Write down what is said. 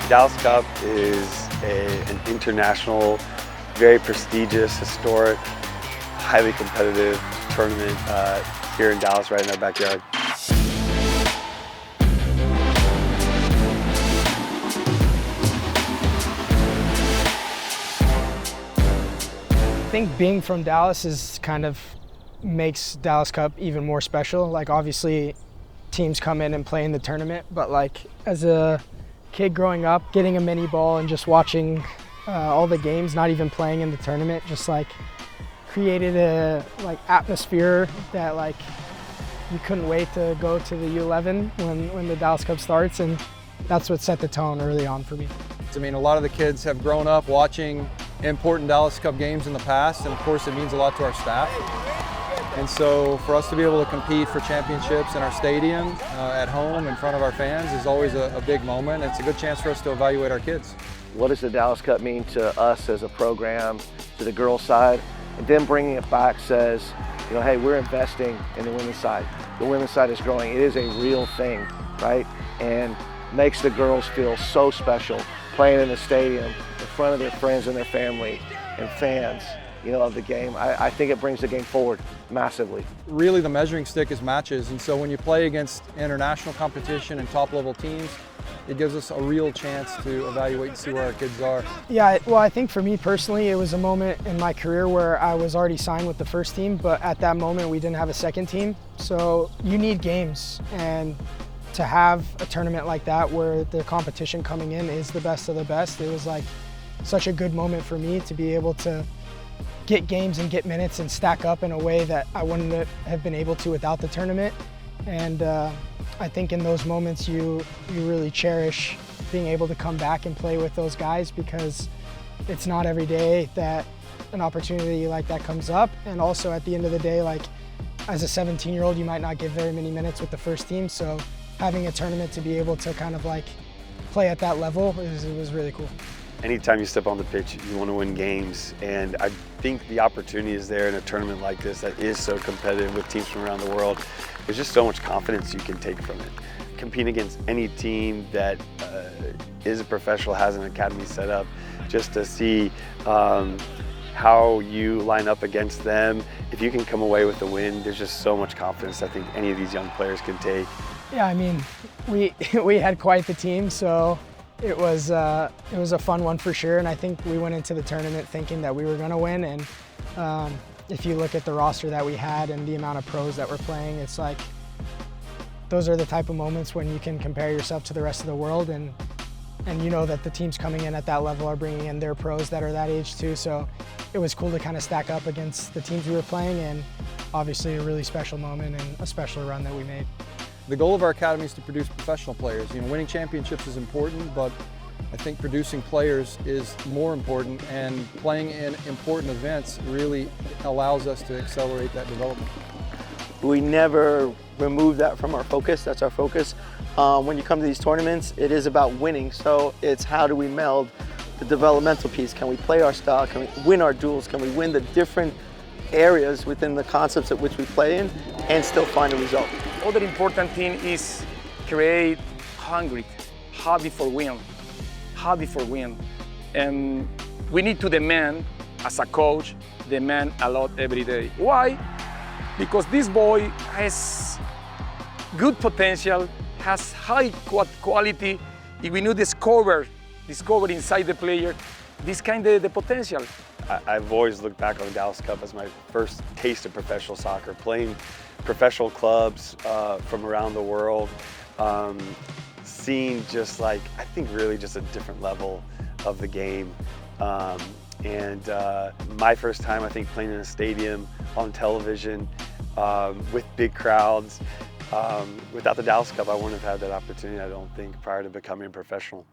Dallas Cup is an international, very prestigious, historic, highly competitive tournament here in Dallas, right in our backyard. I think being from Dallas is kind of makes Dallas Cup even more special. Like, obviously teams come in and play in the tournament, but like as a kid growing up, getting a mini ball and just watching all the games, not even playing in the tournament, just like created a atmosphere that like you couldn't wait to go to the U11 when the Dallas Cup starts, and that's what set the tone early on for me. I mean, a lot of the kids have grown up watching important Dallas Cup games in the past, and of course it means a lot to our staff. And so for us to be able to compete for championships in our stadium, at home, in front of our fans is always a big moment. It's a good chance for us to evaluate our kids. What does the Dallas Cup mean to us as a program, to the girls' side? And then bringing it back says, you know, hey, we're investing in the women's side. The women's side is growing. It is a real thing, right? And makes the girls feel so special playing in the stadium in front of their friends and their family and fans, you know, of the game. I think it brings the game forward massively. Really, the measuring stick is matches, and so when you play against international competition and top-level teams, it gives us a real chance to evaluate and see where our kids are. Yeah, well, I think for me personally, it was a moment in my career where I was already signed with the first team, but at that moment we didn't have a second team. So you need games, and to have a tournament like that where the competition coming in is the best of the best, it was like such a good moment for me to be able to get games and get minutes and stack up in a way that I wouldn't have been able to without the tournament. And I think in those moments you really cherish being able to come back and play with those guys, because it's not every day that an opportunity like that comes up. And also at the end of the day, like as a 17-year-old, you might not get very many minutes with the first team. So having a tournament to be able to kind of like play at that level was really cool. Anytime you step on the pitch, you want to win games, and I think the opportunity is there in a tournament like this that is so competitive with teams from around the world. There's just so much confidence you can take from it. Competing against any team that is a professional, has an academy set up, just to see how you line up against them. If you can come away with a win, there's just so much confidence I think any of these young players can take. Yeah, I mean, we had quite the team, so it was a fun one for sure, and I think we went into the tournament thinking that we were going to win. And if you look at the roster that we had and the amount of pros that were playing, it's like those are the type of moments when you can compare yourself to the rest of the world, and you know that the teams coming in at that level are bringing in their pros that are that age too. So it was cool to kind of stack up against the teams we were playing, and obviously a really special moment and a special run that we made. The goal of our academy is to produce professional players. You know, winning championships is important, but I think producing players is more important, and playing in important events really allows us to accelerate that development. We never remove that from our focus. That's our focus. When you come to these tournaments, it is about winning. So it's how do we meld the developmental piece? Can we play our style? Can we win our duels? Can we win the different areas within the concepts at which we play in and still find a result? Other important thing is create hungry for win. And we need to demand, as a coach, demand a lot every day. Why? Because this boy has good potential, has high quality. If we need discover inside the player this kind of the potential. I've always looked back on the Dallas Cup as my first taste of professional soccer, playing professional clubs from around the world, seeing just like, I think really just a different level of the game. And my first time, I think, playing in a stadium, on television, with big crowds. Without the Dallas Cup, I wouldn't have had that opportunity, I don't think, prior to becoming a professional.